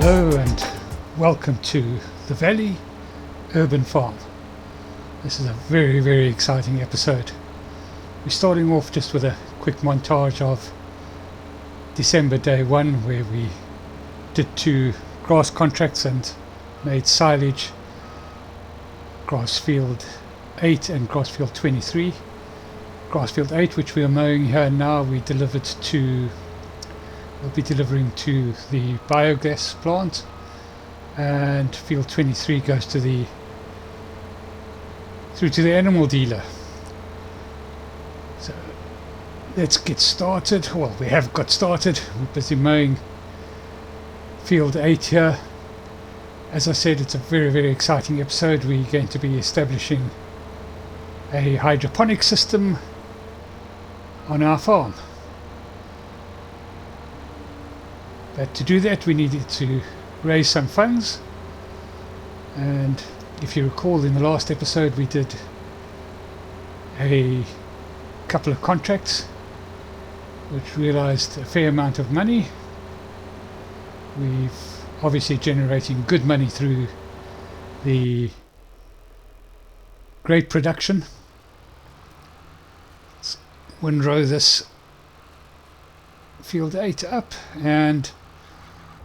Hello and welcome to the Valley Urban Farm. This is a very exciting episode. We're starting off just with a quick montage of December day 1, where we did 2 grass contracts and made silage, grass field 8 and grass field 23. Grass field 8, which we are mowing here now, we'll be delivering to the biogas plant, and field 23 goes to the animal dealer. So let's get started. Well, we have got started. We're busy mowing field 8 here. As I said, it's a very exciting episode. We're going to be establishing a hydroponic system on our farm. But to do that, we needed to raise some funds, and if you recall, in the last episode we did a couple of contracts which realized a fair amount of money. We've obviously generating good money through the grape production. Let's windrow this field 8 up, and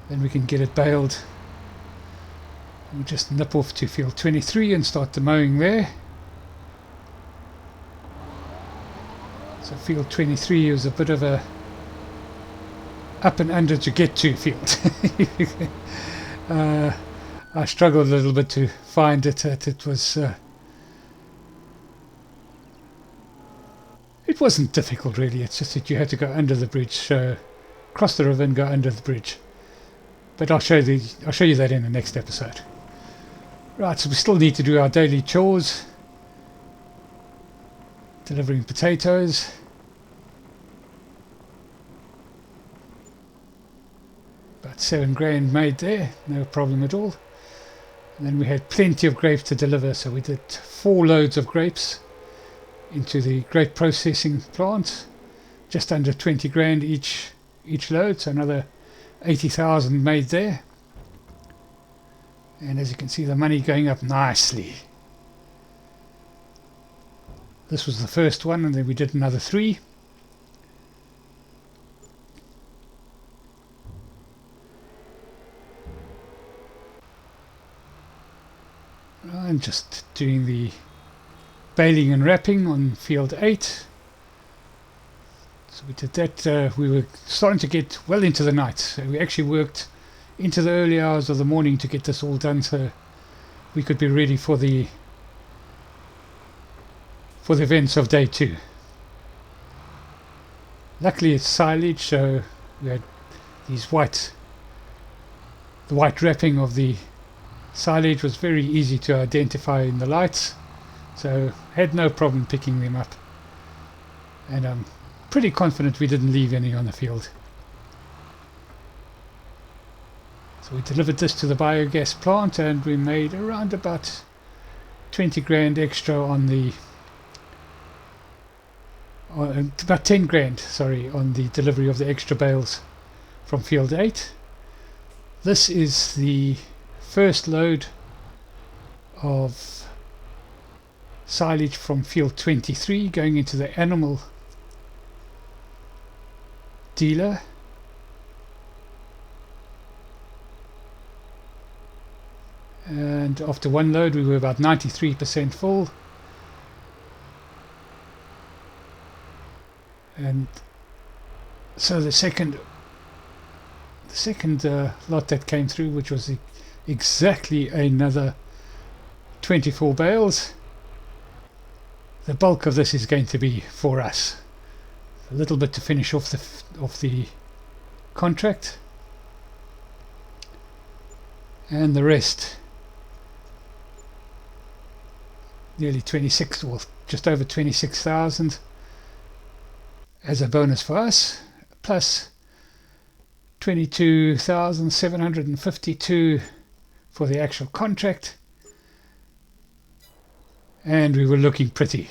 then we can get it baled. We'll just nip off to field 23 and start the mowing there. So field 23 is a bit of a up and under to get to field. I struggled a little bit to find it. It wasn't difficult really, it's just that you had to go under the bridge, cross the river and go under the bridge. But I'll show you that in the next episode. Right, so we still need to do our daily chores. Delivering potatoes. About 7 grand made there, no problem at all. And then we had plenty of grapes to deliver, so we did 4 loads of grapes into the grape processing plant, just under 20 grand each load, so another 80,000 made there. And as you can see, the money going up nicely. This was the first one, and then we did another 3. I'm just doing the baling and wrapping on field 8. So we did that. We were starting to get well into the night, so we actually worked into the early hours of the morning to get this all done, so we could be ready for the events of day 2. Luckily it's silage, so we had the white wrapping of the silage was very easy to identify in the lights, so had no problem picking them up, and I'm pretty confident we didn't leave any on the field. So we delivered this to the biogas plant, and we made around about 20 grand extra on the about 10 grand, sorry, on the delivery of the extra bales from field 8. This is the first load of silage from field 23 going into the animal dealer. And after 1 load we were about 93% full, and so the second lot that came through, which was exactly another 24 bales, the bulk of this is going to be for us. A little bit to finish off the contract, and the rest, nearly 26, or just over 26,000 as a bonus for us, plus 22,752 for the actual contract, and we were looking pretty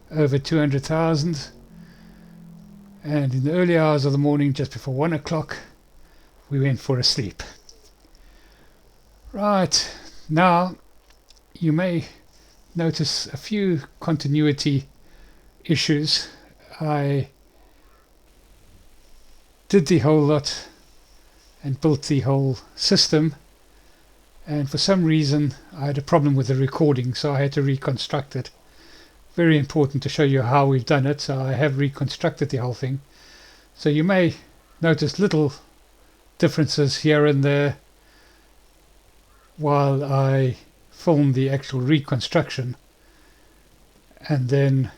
over 200,000. And in the early hours of the morning, just before 1 o'clock, we went for a sleep. Right, now you may notice a few continuity issues. I did the whole lot and built the whole system, and for some reason I had a problem with the recording, so I had to reconstruct it. Very important to show you how we've done it, so I have reconstructed the whole thing. So you may notice little differences here and there while I film the actual reconstruction, and then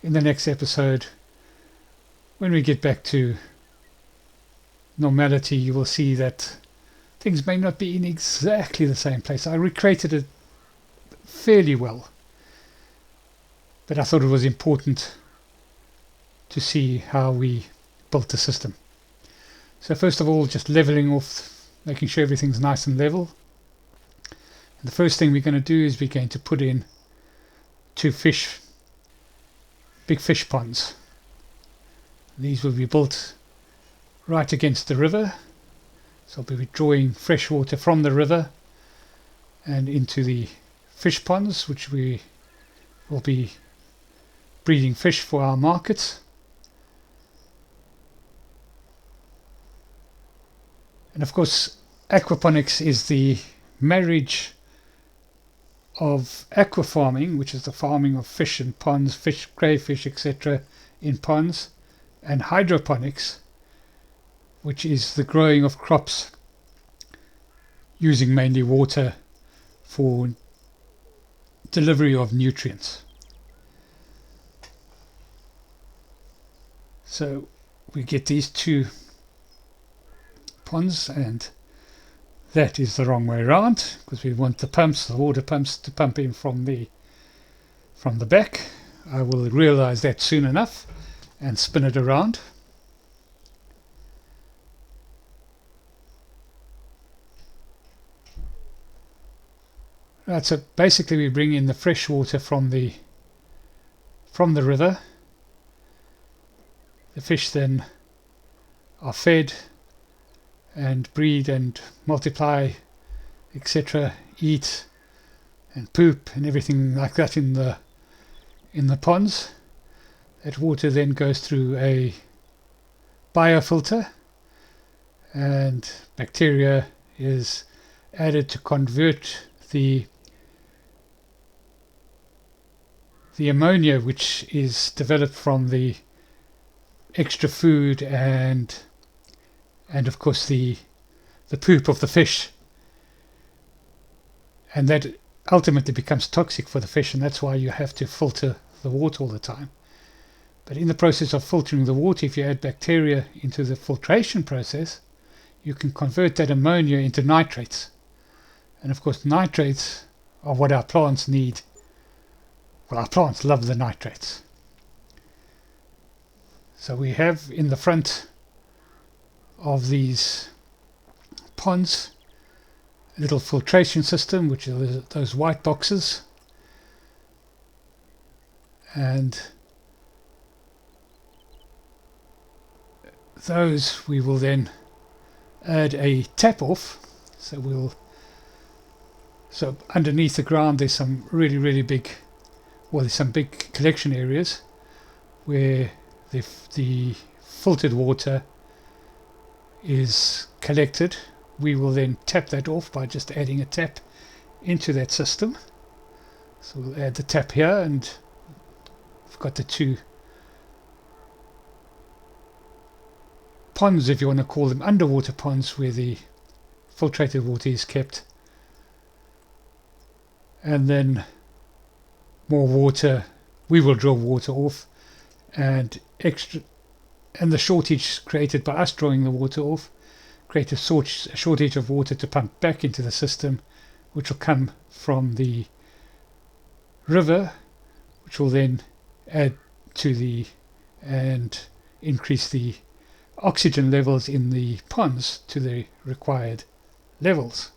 in the next episode, when we get back to normality, you will see that things may not be in exactly the same place. I recreated it fairly well, but I thought it was important to see how we built the system. So first of all, just leveling off, making sure everything's nice and level. And the first thing we're going to do is we're going to put in two big fish ponds. These will be built right against the river, so I'll be drawing fresh water from the river and into the fish ponds, which we will be breeding fish for our markets. And of course, aquaponics is the marriage of aqua farming, which is the farming of fish in ponds, fish, crayfish, etc. in ponds, and hydroponics, which is the growing of crops using mainly water for delivery of nutrients. So we get these two ponds, and that is the wrong way around, because we want the water pumps to pump in from the back. I will realize that soon enough and spin it around. Right, so basically we bring in the fresh water from the river. The fish then are fed and breed and multiply, etc., eat and poop and everything like that in the ponds. That water then goes through a biofilter, and bacteria is added to convert the ammonia, which is developed from the extra food and of course the poop of the fish, and that ultimately becomes toxic for the fish, and that's why you have to filter the water all the time. But in the process of filtering the water, if you add bacteria into the filtration process, you can convert that ammonia into nitrates, and of course nitrates are what our plants need. Well, our plants love the nitrates. So we have in the front of these ponds a little filtration system, which are those white boxes, and those we will then add a tap off. So underneath the ground there's some really big, well, there's some big collection areas where the filtered water is collected. We will then tap that off by just adding a tap into that system. So we'll add the tap here, and we've got the two ponds, if you want to call them underwater ponds, where the filtrated water is kept, and then more water we will draw water off, and the shortage created by us drawing the water off create a shortage of water to pump back into the system, which will come from the river, which will then add to and increase the oxygen levels in the ponds to the required levels.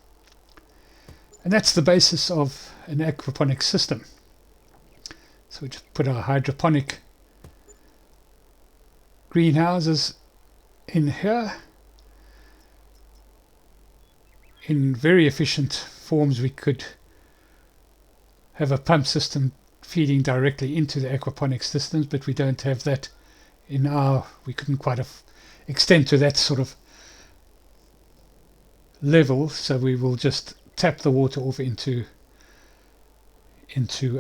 And that's the basis of an aquaponics system. So we just put our hydroponic greenhouses in here. in very efficient forms we could have a pump system feeding directly into the aquaponics systems, but we don't have that we couldn't quite extend to that sort of level, so we will just tap the water off into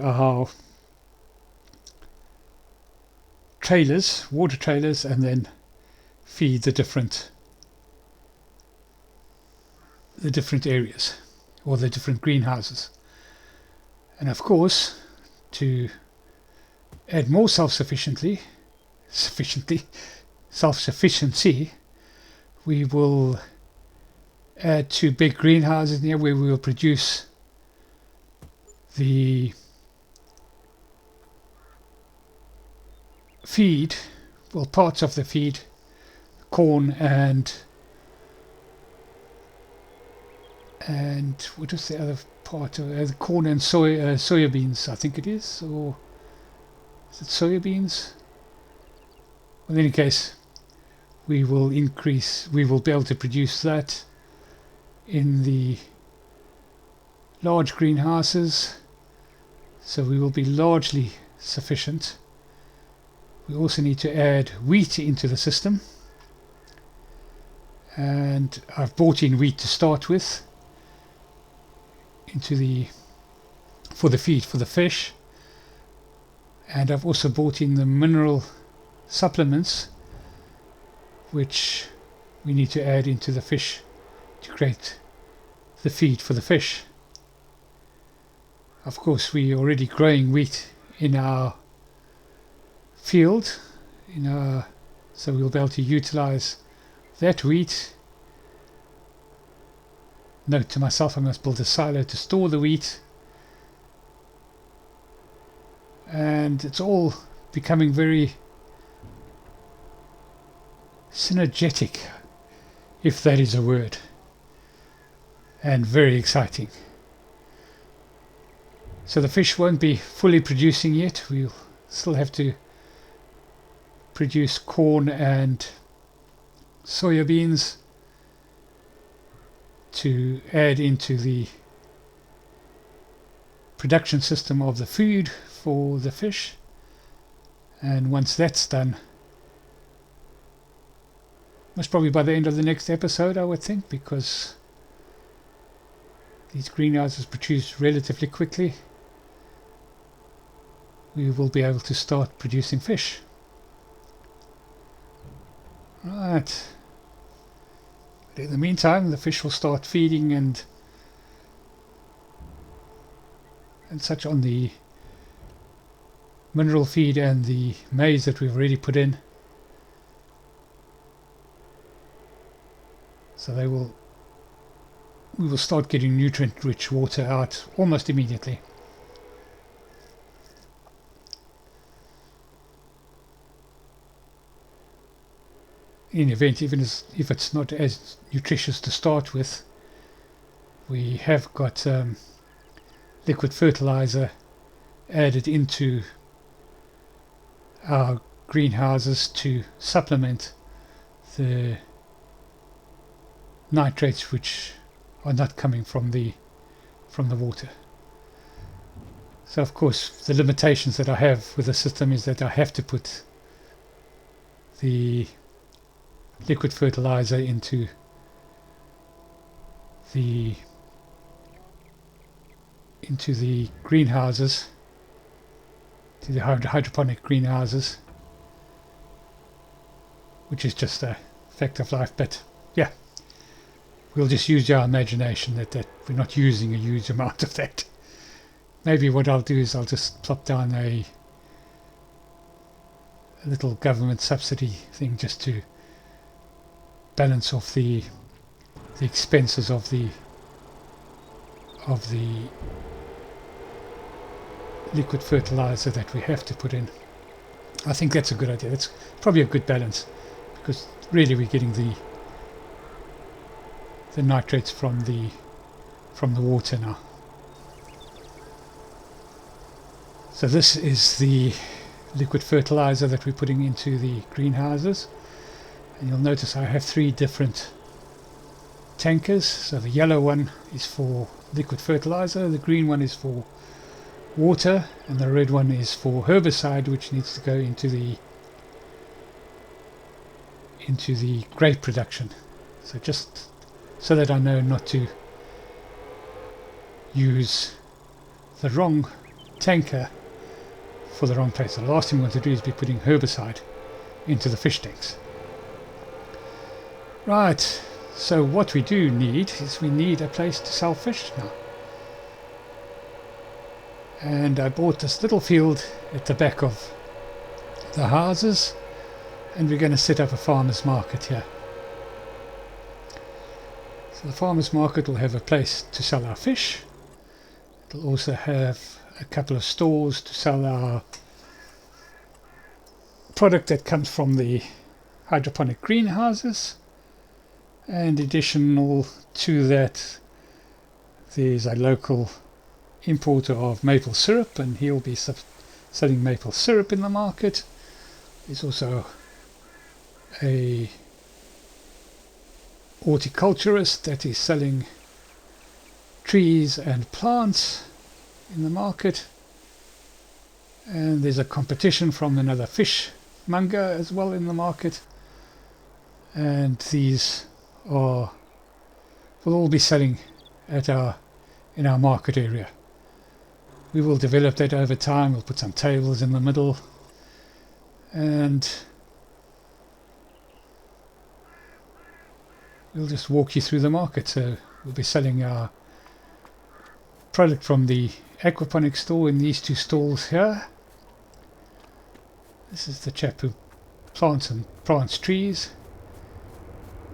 our trailers, water trailers, and then feed the different areas or the different greenhouses. And of course, to add more self-sufficiency, we will add 2 big greenhouses here where we will produce the feed, well, parts of the feed, corn and what was the other part of corn and soybeans, I think it is, or is it soybeans? Well, in any case, we will be able to produce that in the large greenhouses, so we will be largely sufficient. We also need to add wheat into the system, and I've bought in wheat to start with for the feed for the fish, and I've also bought in the mineral supplements which we need to add into the fish to create the feed for the fish. Of course, we're already growing wheat in our field, so we'll be able to utilize that wheat. Note to myself, I must build a silo to store the wheat, and it's all becoming very synergetic, if that is a word, and very exciting. So the fish won't be fully producing yet. We'll still have to produce corn and soybeans to add into the production system of the food for the fish. And once that's done, most probably by the end of the next episode, I would think, because these greenhouses produce relatively quickly, we will be able to start producing fish. Right. In the meantime, the fish will start feeding and such on the mineral feed and the maize that we've already put in. So we will start getting nutrient-rich water out almost immediately. In event, even if it's not as nutritious to start with, we have got liquid fertilizer added into our greenhouses to supplement the nitrates which are not coming from the water. So of course the limitations that I have with the system is that I have to put the liquid fertilizer into the greenhouses, to the hydroponic greenhouses, which is just a fact of life. But yeah, we'll just use our imagination that we're not using a huge amount of that. Maybe what I'll do is I'll just plop down a little government subsidy thing just to balance off the expenses of the liquid fertilizer that we have to put in. I think that's a good idea. That's probably a good balance, because really we're getting the nitrates from the water now. So this is the liquid fertilizer that we're putting into the greenhouses, and you'll notice I have 3 different tankers. So the yellow one is for liquid fertilizer, the green one is for water, and the red one is for herbicide, which needs to go into the grape production. So just so that I know not to use the wrong tanker for the wrong place. The last thing we want to do is be putting herbicide into the fish tanks. Right, so what we do need is we need a place to sell fish now. And I bought this little field at the back of the houses, and we're going to set up a farmer's market here. So the farmer's market will have a place to sell our fish. It'll also have a couple of stores to sell our product that comes from the hydroponic greenhouses, and additional to that there's a local importer of maple syrup, and he'll be selling maple syrup in the market. There's also a horticulturist that is selling trees and plants in the market, and there's a competition from another fishmonger as well in the market, and these will all be selling at in our market area. We will develop that over time. We'll put some tables in the middle, and we'll just walk you through the market. So we'll be selling our product from the aquaponics store in these two stalls here. This is the chap who plants trees.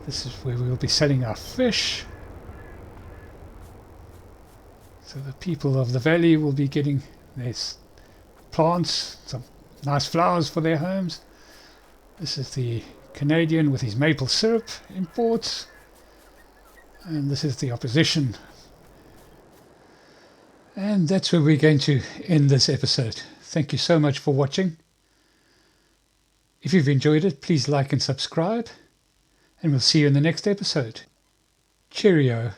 This is where we'll be selling our fish. So the people of the valley will be getting their plants, some nice flowers for their homes. This is the Canadian with his maple syrup imports. And this is the opposition. And that's where we're going to end this episode. Thank you so much for watching. If you've enjoyed it, please like and subscribe. And we'll see you in the next episode. Cheerio.